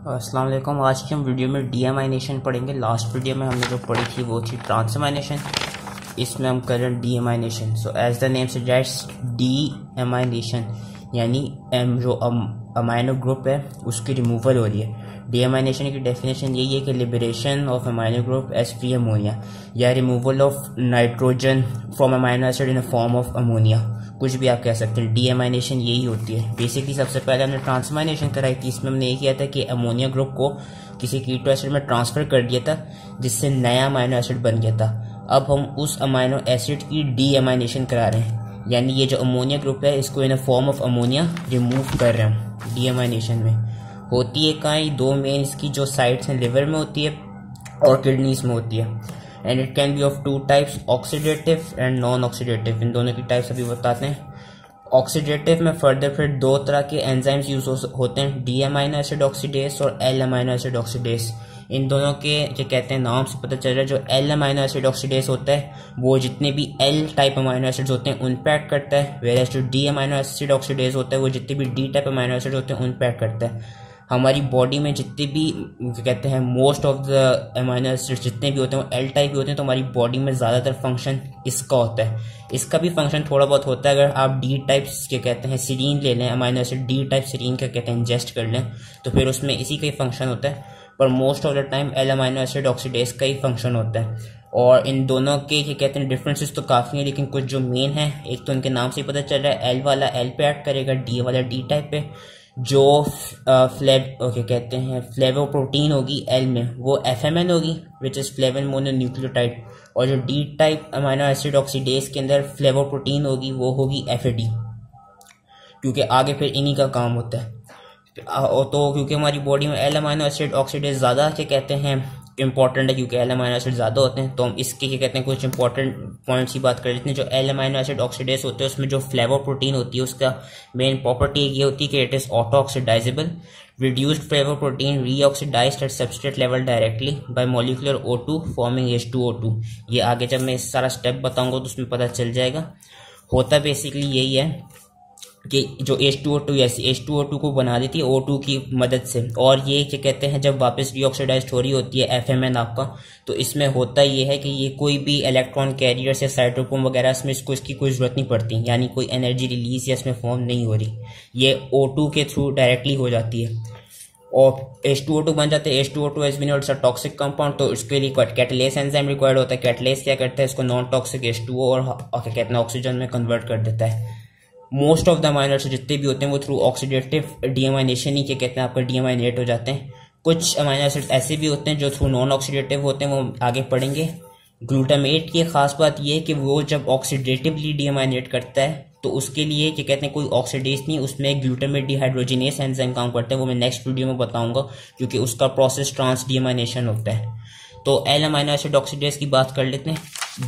अस्सलाम वालेकुम। आज की हम वीडियो में डीएमाइनेशन पढ़ेंगे। लास्ट वीडियो में हमने जो पढ़ी थी वो थी ट्रांसएमाइनेशन। इसमें हम कर रहे हैं deamination. So as the name suggests deamination यानी जो अमाइनो ग्रुप है उसकी रिमूवल हो रही है। डीएमाइनेशन की डेफिनेशन यही है कि liberation of amino group as free ammonia या removal of nitrogen from amino acid in a form of ammonia, कुछ भी आप कह सकते हैं। डीएमाइनेशन यही होती है। बेसिकली सबसे पहले हमने ट्रांसमाइनेशन कराई थी। इसमें हमने ये किया था कि अमोनिया ग्रुप को किसी कीटो एसिड में ट्रांसफर कर दिया था जिससे नया अमाइनो एसिड बन गया था। अब हम उस अमाइनो एसिड की डीएमाइनेशन करा रहे हैं, यानी ये जो अमोनिया ग्रुप है इसको in a form of ammonia remove कर रहे हैं। डीएमाइनेशन में होती है कहीं दो मेन इसकी जो साइट्स हैं, लिवर में होती है और किडनीज में होती है। And it can be of two types, oxidative and non oxidative. इन दोनों की टाइप्स अभी बताते हैं। ऑक्सीडेटिव में फर्दर फिर दो तरह के एंजाइम्स यूज होते हैं, डी अमाइनो एसिड ऑक्सीडेज और एल अमाइनो एसिड ऑक्सीडेज। इन दोनों के जो कहते हैं नाम से पता चल रहा है, जो एल अमाइनो एसिड ऑक्सीडेज होता है वो जितने भी एल टाइप अमाइनो एसिड्स होते हैं उन पे एक्ट करता है, वेयरएज जो डी अमाइनो एसिड ऑक्सीडेज होता है वो जितने भी डी टाइप अमाइनो एसिड होते हैं उन पे एक्ट करता है। हमारी बॉडी में जितने भी कहते हैं most of the amino acids जितने भी होते हैं वो एल टाइप भी होते हैं, तो हमारी बॉडी में ज़्यादातर फंक्शन इसका होता है। इसका भी फंक्शन थोड़ा बहुत होता है। अगर आप डी टाइप्स के कहते हैं सीरीन ले लें, amino acid D type serine का कहते हैं इंजेस्ट कर लें, तो फिर उसमें इसी का ही फंक्शन होता है। पर most of the time L amino acid oxidase का ही फंक्शन होता है। और इन दोनों के कहते हैं डिफरेंसेस तो काफ़ी हैं, लेकिन कुछ जो मेन है, एक तो उनके नाम से ही पता चल रहा है, एल वाला एल पे एक्ट करेगा, डी वाला डी टाइप पे। जो कहते हैं फ्लेवोप्रोटीन होगी एल में वो एफएमएन होगी विच इज़ फ्लेवन मोनोन्यूक्लियोटाइड, और जो D type amino acid oxidase के अंदर फ्लेवोप्रोटीन होगी वो होगी एफएडी, क्योंकि आगे फिर इन्हीं का काम होता है। तो क्योंकि हमारी बॉडी में एल अमाइनो एसिड ऑक्सीडेज ज़्यादा के कहते हैं इंपॉर्टेंट है, क्योंकि एल अमाइनो एसिड ज़्यादा होते हैं, तो हम इसके क्या कहते हैं कुछ इंपॉर्टेंट पॉइंट्स की बात कर लेते हैं। जो एल अमाइनो एसिड ऑक्सीडेज होते हैं उसमें जो फ्लेवोप्रोटीन होती है उसका मेन प्रॉपर्टी ये होती है कि it is auto oxidizable. Reduced flavoprotein reoxidized at substrate level directly by molecular O2 forming H2O2। ये आगे जब मैं सारा स्टेप बताऊंगा तो उसमें पता चल जाएगा। होता बेसिकली यही है कि जो H2O2 H2O2 को बना देती है O2 की मदद से, और ये क्या कहते हैं जब वापस रीऑक्सीडाइज्ड हो रही होती है एफएमएन आपका, तो इसमें होता ये है कि ये कोई भी इलेक्ट्रॉन कैरियर से साइटोक्रोम वगैरह इसमें इसकी कोई ज़रूरत नहीं पड़ती, यानी कोई एनर्जी रिलीज या इसमें फॉर्म नहीं हो रही, ये O2 के थ्रू डायरेक्टली हो जाती है और H2O2 बन जाते हैं। H2O2 has been it's a toxic compound, तो इसके लिए कैटलेस एंजाइम रिक्वायर्ड होता है। कैटलेस क्या करता है, इसको नॉन टॉक्सिक H2O और क्या कहते हैं ऑक्सीजन में कन्वर्ट कर देता है। Most of the amino acid जितने भी होते हैं वो थ्रू ऑक्सीडेटिव डीएमाइनेशन ही के कहते हैं आपका डीएमाइनेट हो जाते हैं। कुछ अमाइनो एसिड ऐसे भी होते हैं जो थ्रू नॉन ऑक्सीडेटिव होते हैं, वो आगे पढ़ेंगे। ग्लूटामेट की खास बात ये है कि वो जब ऑक्सीडेटिवली डीएमाइनेट करता है तो उसके लिए क्या कहते हैं कोई ऑक्सीडेज नहीं, उसमें ग्लूटामेट डिहाइड्रोजिनेस एंजाइम काम करता है, वो मैं नेक्स्ट वीडियो में बताऊंगा, क्योंकि उसका प्रोसेस ट्रांस डीएमाइनेशन होता है। तो एल अमाइनो एसिड ऑक्सीडेज की बात कर लेते हैं।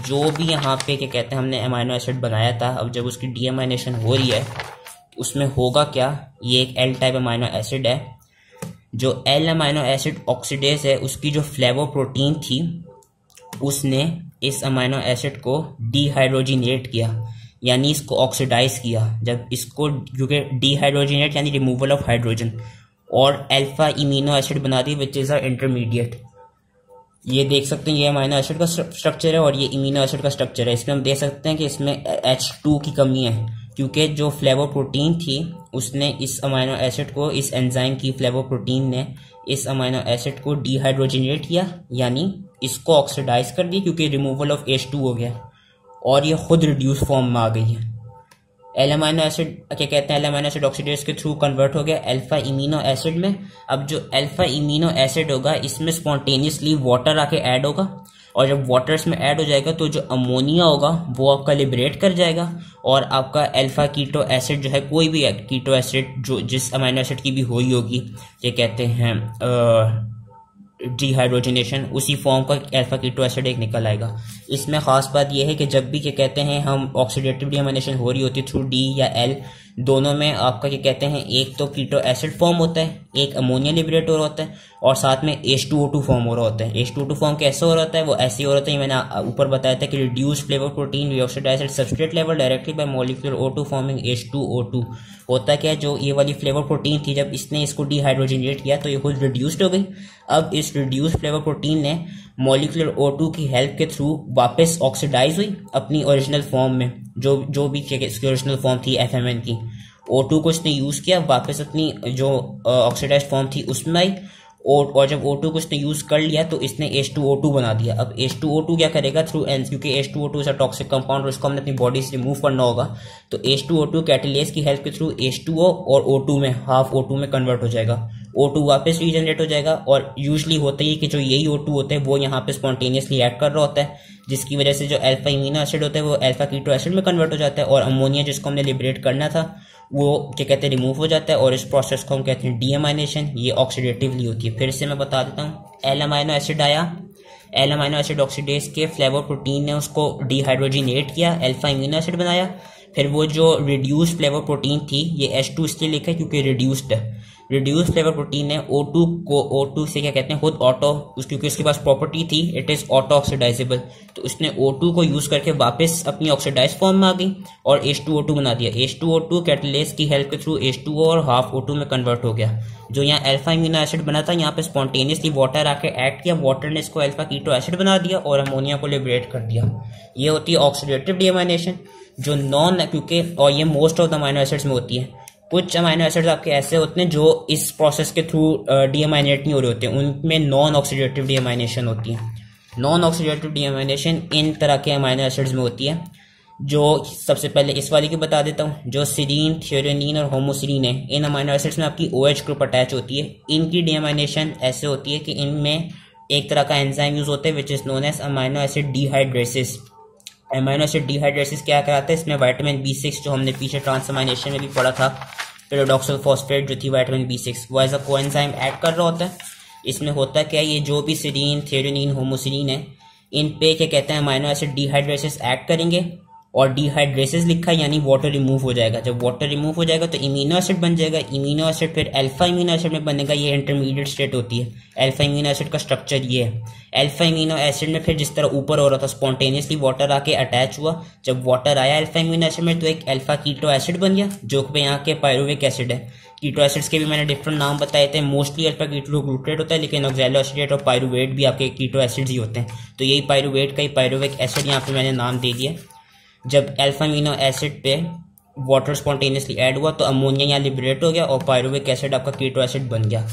जो भी यहाँ पे क्या कहते हैं हमने अमाइनो एसिड बनाया था, अब जब उसकी डीएमाइनेशन हो रही है उसमें होगा क्या, ये एक एल टाइप अमाइनो एसिड है। जो एल अमाइनो एसिड ऑक्सीडेज है उसकी जो फ्लेवोप्रोटीन थी उसने इस अमाइनो एसिड को डिहाइड्रोजिनेट किया, यानी इसको ऑक्सीडाइज किया। जब इसको क्योंकि डिहाइड्रोजिनेट यानी रिमूवल ऑफ हाइड्रोजन, और अल्फा इमिनो एसिड बना दी विच इज़ अ इंटरमीडिएट। ये देख सकते हैं ये अमाइनो एसिड का स्ट्रक्चर है और ये इमिनो एसिड का स्ट्रक्चर है। इसमें हम देख सकते हैं कि इसमें H2 की कमी है, क्योंकि जो फ्लेवोप्रोटीन थी उसने इस अमाइनो एसिड को, इस एंजाइम की फ्लेवोप्रोटीन ने इस अमाइनो एसिड को डिहाइड्रोजिनेट किया, यानी इसको ऑक्सीडाइज कर दिया, क्योंकि रिमूवल ऑफ H2 हो गया और ये खुद रिड्यूस फॉर्म में आ गई है। एल अमाइनो एसिड क्या कहते हैं एल अमाइनो एसिड ऑक्सीडेज के थ्रू कन्वर्ट हो गया अल्फा इमिनो एसिड में। अब जो अल्फा इमिनो एसिड होगा इसमें स्पॉन्टेनियसली वाटर आके ऐड होगा, और जब वाटर इसमें ऐड हो जाएगा तो जो अमोनिया होगा वो आपका लिबरेट कर जाएगा, और आपका अल्फा कीटो एसिड जो है, कोई भी कीटो एसिड जो जिस अमाइनो एसिड की भी हुई होगी, ये कहते हैं डिहाइड्रोजिनेशन, उसी फॉर्म का अल्फा कीटो एसिड एक निकल आएगा। इसमें खास बात यह है कि जब भी क्या कहते हैं हम ऑक्सीडेटिव डीएमाइनेशन हो रही होती है थ्रू डी या एल, दोनों में आपका क्या कहते हैं, एक तो कीटो एसिड फॉर्म होता है, एक अमोनिया लिबरेट हो रहा होता है, और साथ में H2O2 फॉर्म हो रहा होता है। H2O2 फॉर्म कैसे हो रहा होता है, वो ऐसे हो रहा होता है, मैंने ऊपर बताया था कि reduce flavour protein reoxidize at substrate level directly by molecular O2 forming H2O2। होता क्या है, जो ये वाली फ्लेवर प्रोटीन थी, जब इसने इसको डिहाइड्रोजनेट किया तो ये खुद रिड्यूस्ड हो गई। अब इस रिड्यूस फ्लेवर प्रोटीन ने मॉलिक्यूलर O2 की हेल्प के थ्रू वापस ऑक्सीडाइज हुई अपनी ओरिजिनल फॉर्म में, जो भी इसकी ओरिजिनल फॉर्म थी FMN की। O2 को इसने यूज किया, वापस अपनी जो ऑक्सीडाइज फॉर्म थी उसमें आई, और जब O2 को इसने यूज कर लिया तो इसने H2O2 बना दिया। अब H2O2 क्या करेगा थ्रू क्योंकि H2O2 is a toxic compound और इसको हमने अपनी बॉडी से रिमूव करना होगा, तो H2O2 कैटालेस की हेल्प के थ्रू H2O और O2 में हाफ O2 में कन्वर्ट हो जाएगा। O2 वापस रीजनरेट हो जाएगा, और यूजली होता है कि जो यही O2 होता है वो यहाँ पे स्पॉन्टेनियसली एक्ट कर रहा होता है, जिसकी वजह से जो अल्फा इमिनो एसिड होता है वो अल्फा कीटो एसिड में कन्वर्ट हो जाता है, और अमोनिया जिसको हमने लिबरेट करना था वो क्या कहते हैं रिमूव हो जाता है, और इस प्रोसेस को हम कहते हैं डीएमाइनेशन। ये ऑक्सीडेटिवली होती है। फिर से मैं बता देता हूँ, एल अमाइनो एसिड आया, एल अमाइनो एसिड ऑक्सीडेज के फ्लेवर प्रोटीन ने उसको डिहाइड्रोजिनेट किया, अल्फा इमिनो एसिड बनाया। फिर वो जो रिड्यूस फ्लेवर प्रोटीन थी, ये H2 इसलिए लिखा है क्योंकि रिड्यूस्ड है, रिड्यूस फ्लेवर प्रोटीन ने O2 से क्या कहते हैं खुद ऑटो, क्योंकि उसके पास प्रॉपर्टी थी इट इज ऑटो ऑक्सीडाइजेबल, तो उसने O2 को यूज करके वापस अपनी ऑक्सीडाइज फॉर्म में आ गई और H2O2 बना दिया। H2O2 कैटालेस की हेल्प के थ्रू H2O और हाफ O2 में कन्वर्ट हो गया। जो यहाँ अल्फा इमिनो एसिड बना था, यहाँ पे स्पॉन्टेनियसली वाटर आके एक्ट किया, वाटर ने इसको अल्फा कीटो एसिड बना दिया और अमोनिया को लिबरेट कर दिया। ये होती है ऑक्सीडेटिव डीएमाइनेशन। जो नॉन, क्योंकि और ये most of the amino acids में होती है, कुछ अमाइनो एसिड्स आपके ऐसे होते हैं जो इस प्रोसेस के थ्रू डीएमाइनेट नहीं हो रहे होते, उनमें नॉन ऑक्सीडेटिव डीएमाइनेशन होती है। नॉन ऑक्सीडेटिव डीएमाइनेशन इन तरह के अमाइनो एसिड्स में होती है, जो सबसे पहले इस वाली की बता देता हूँ, जो सीरीन, थ्योरेनिन और होमोसीरीन है, इन अमाइनो एसिड्स में आपकी OH ग्रुप अटैच होती है। इनकी डीएमाइनेशन ऐसे होती है कि इनमें एक तरह का एंजाइम यूज होता है which is known as amino acid dehydrases. Amino acid dehydrases क्या कराता है, इसमें विटामिन B6 जो हमने पीछे ट्रांसअमाइनेशन में भी पढ़ा था, पेरोडॉक्सल फॉस्फेट जो थी विटामिन B6, वो एज अ कोएंजाइम ऐड कर रहा होता है। इसमें होता क्या है, ये जो भी सीरीन, थ्योरेनिन, होमोसीरीन है, इन पे क्या कहते हैं अमाइनो एसिड डिहाइड्रेसिस ऐड करेंगे, और डिहाइड्रेसिस लिखा है यानी वाटर रिमूव हो जाएगा। जब वाटर रिमूव हो जाएगा तो इमिनो एसिड बन जाएगा, इमिनो एसिड फिर अल्फा इमिनो एसिड में बनेगा, ये इंटरमीडिएट स्टेट होती है। अल्फा इमिनो एसिड का स्ट्रक्चर ये है। अल्फा इमिनो एसिड में फिर जिस तरह ऊपर हो रहा था स्पॉन्टेनियसली वाटर आके अटैच हुआ, जब वाटर आया अल्फा इमिनो एसिड में तो एक अल्फा कीटो एसिड बन गया, जो कि यहाँ के पायरुविक एसिड है। कीटो एसिड्स के भी मैंने डिफरेंट नाम बताए थे, मोस्टली अल्फा कीटो ग्लूटेट होता है, लेकिन ऑक्सैलोएसिडेट और पायरुवेट भी आपके कीटो एसिड्स ही होते हैं। तो यही पायरुवेट का ही पायरुविक एसिड यहाँ पे मैंने नाम दे दिया। जब अल्फा अमीनो एसिड पे वाटर स्पॉन्टेनियसली ऐड हुआ तो अमोनिया यहाँ लिबरेट हो गया और पायरुविक एसिड आपका कीटो एसिड बन गया।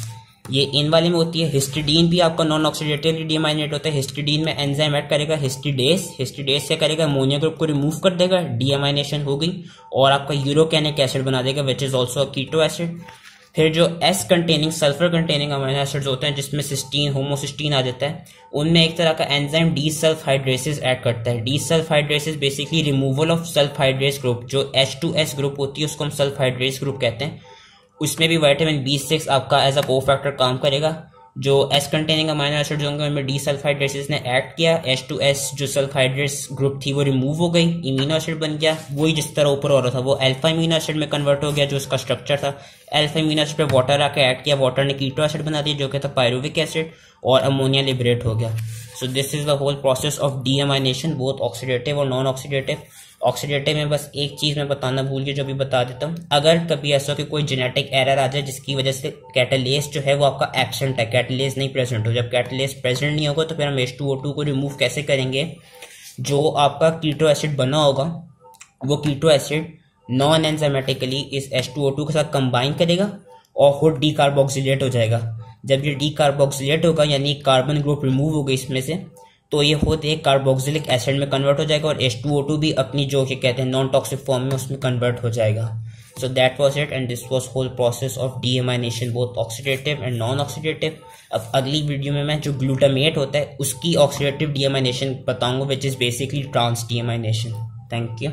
ये इन वाले में होती है। हिस्टिडीन भी आपका नॉन ऑक्सीडेटिवली डीमाइनेट होता है। हिस्टिडीन में एंजाइम ऐड करेगा हिस्टिडेस, हिस्टिडेस से करेगा अमोनिया ग्रुप को रिमूव कर देगा, डीएमाइनेशन हो गई और आपका यूरोकैनिक एसिड बना देगा which is also keto acid. फिर जो S containing sulphur containing amino acids होते हैं जिसमें सिस्टीन होमोसिस्टीन आ जाता है, उनमें एक तरह का एंजाइम डी सल्फहाइड्रेसिस ऐड करता है। Desulfhydrases basically removal of sulfhydrase group, जो H2S ग्रुप होती है उसको हम सल्फहाइड्रेस ग्रुप कहते हैं। उसमें भी विटामिन B6 आपका एज अ कोफैक्टर काम करेगा। जो एस कंटेनिंग अमीनो एसिड्स होंगे उनमें डी सल्फहाइड्रेसिस ने ऐड किया, H2S जो सल्फहाइड्रेस ग्रुप थी वो रिमूव हो गई, इमिनो एसिड बन गया। वही जिस तरह ऊपर हो रहा था वो अल्फा इमिनो एसिड में कन्वर्ट हो गया जो उसका स्ट्रक्चर था। अल्फा इमिनो एसिड पे वाटर आके ऐड किया, वाटर ने कीटो एसिड बना दिया जो कि था पायरुविक एसिड और अमोनिया लिबरेट हो गया। So this is the whole process of deamination, both oxidative और नॉन ऑक्सीडेटिव। ऑक्सीडेटिव में बस एक चीज मैं बताना भूल गया जो भी बता देता हूँ, अगर कभी ऐसा कि कोई जेनेटिक एरर आ जाए जिसकी वजह से कैटालेस जो है वो आपका एब्सेंट है, कैटालेस नहीं प्रेजेंट हो, जब कैटालेस प्रेजेंट नहीं होगा तो फिर हम H2O2 को रिमूव कैसे करेंगे। जो आपका कीटो एसिड बना होगा वो कीटो एसिड नॉन एंजाइमेटिकली इस H2O2 के साथ कंबाइन करेगा और खुद डीकार्बोक्सिलेट हो जाएगा। जब ये डीकार्बोक्सिलेट होगा यानी कार्बन ग्रुप रिमूव होगा इसमें से, तो ये खुद एक कार्बोक्सिलिक एसिड में कन्वर्ट हो जाएगा और H2O2 भी अपनी जो कि कहते हैं नॉन टॉक्सिक फॉर्म में उसमें कन्वर्ट हो जाएगा। So that was it and this was whole process of deamination both oxidative and non oxidative. अब अगली वीडियो में मैं जो ग्लूटामेट होता है उसकी ऑक्सीडेटिव डीएमाइनेशन बताऊंगा which is basically trans deamination. Thank you.